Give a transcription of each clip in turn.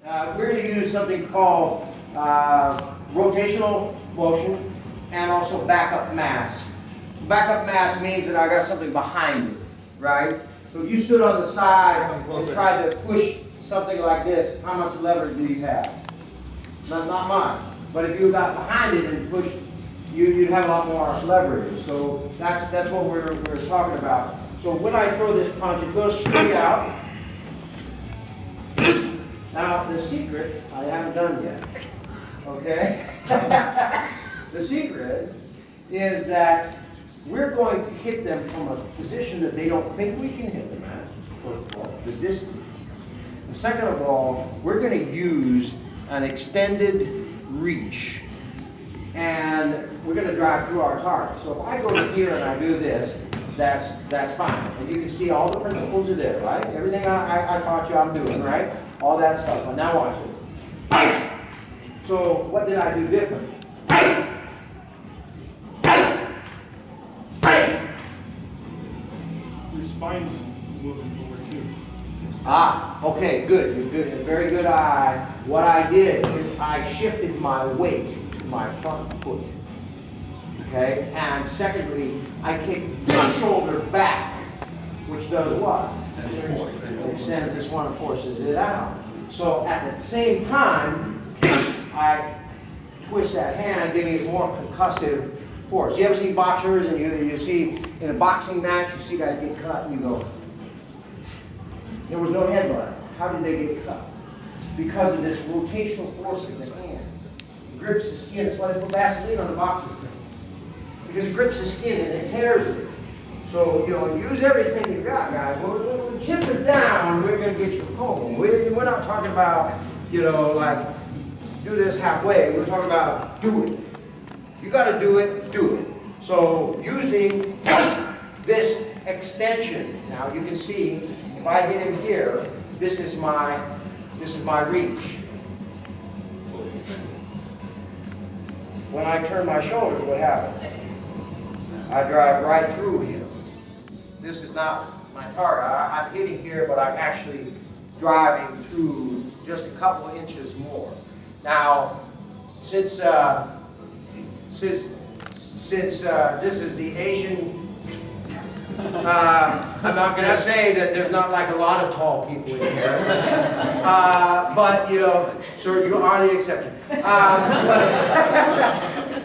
We're going to use something called rotational motion and also backup mass. Backup mass means that I got something behind it, right? So if you stood on the side and tried to push something like this, how much leverage do you have? Not much. But if you got behind it and pushed, you'd have a lot more leverage. So that's what we're talking about. So when I throw this punch, it goes straight out. Now the secret, I haven't done yet, okay? The secret is that we're going to hit them from a position that they don't think we can hit them at, first of all, the distance. And second of all, we're going to use an extended reach, and we're going to drive through our target. So if I go to here and I do this, that's fine. And you can see all the principles are there, right? Everything I taught you I'm doing, right? All that stuff. But now watch it. So what did I do different? Your spine's moving forward too. Ah, okay, good. Good. Very good eye. What I did is I shifted my weight to my front foot. Okay? And secondly, I kicked this shoulder back, which does what? It extends this one and forces it out. So at the same time, I twist that hand, giving it more concussive force. You ever see boxers and you see in a boxing match, you see guys get cut and you go, there was no headbutt. How did they get cut? Because of this rotational force in the hand. It grips the skin. That's why they put Vaseline on the boxer's face. Because it grips the skin and it tears it. So, use everything you got, guys. When we chip it down, we're going to get you home. We're not talking about, like, do this halfway. We're talking about do it. You got to do it, do it. So, using this extension. Now, you can see, if I hit him here, this is my reach. When I turn my shoulders, what happens? I drive right through him. This is not my target. I'm hitting here, but I'm actually driving through just a couple of inches more. Now, since this is the Asian, I'm not going to say that there's not like a lot of tall people in here, but sir, you are the exception.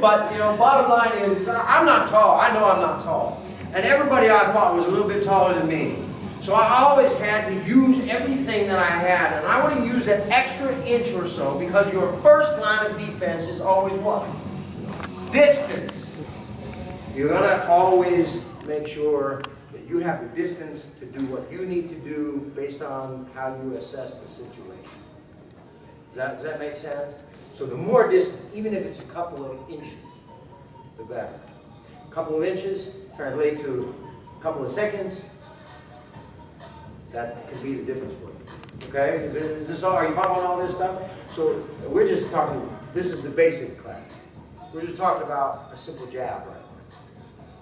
But bottom line is I'm not tall. I know I'm not tall. And everybody I fought was a little bit taller than me. So I always had to use everything that I had. And I want to use an extra inch or so because your first line of defense is always what? Distance. You're going to always make sure that you have the distance to do what you need to do based on how you assess the situation. Does that make sense? So the more distance, even if it's a couple of inches, the better. A couple of inches translate to a couple of seconds. That could be the difference for you. Okay? Is this all? Are you following all this stuff? So we're just talking. This is the basic class. We're just talking about a simple jab right now.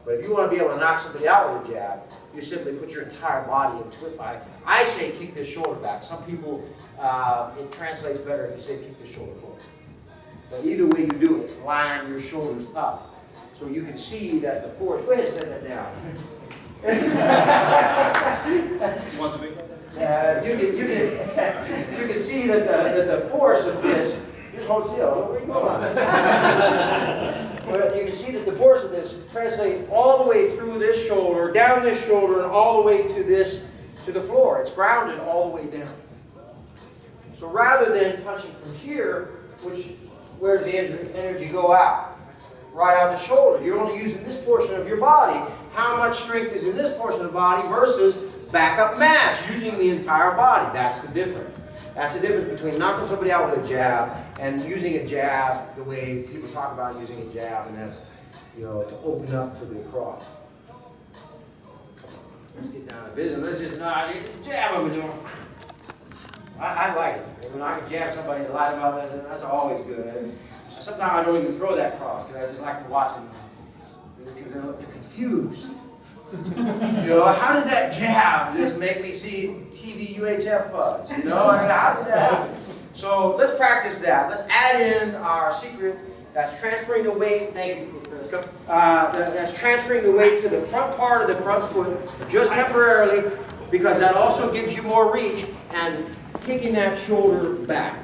But if you want to be able to knock somebody out with a jab, you simply put your entire body into it. I say kick this shoulder back. Some people, it translates better if you say kick this shoulder forward. But either way you do it, line your shoulders up. So you can see that the force, go ahead and set that down. You want the big one? You can see that the force of this, just hold still, where are you going? Well, you can see that the force of this translates all the way through this shoulder, down this shoulder, and all the way to the floor. It's grounded all the way down. So rather than punching from here, where does the energy go out? Right out the shoulder. You're only using this portion of your body. How much strength is in this portion of the body versus backup mass, using the entire body? That's the difference. That's the difference between knocking somebody out with a jab and using a jab the way people talk about using a jab, and that's, to open up for the cross. Come on, let's get down to business. Let's just not jab them. I like it. When I can jab somebody and light them up, that's always good. And sometimes I don't even throw that cross because I just like to watch them because they're confused. How did that jab just make me see TV UHF fuzz? How did that happen? So let's practice that. Let's add in our secret. That's transferring the weight. Thank you, Professor. That's transferring the weight to the front part of the front foot, just temporarily, because that also gives you more reach, and kicking that shoulder back.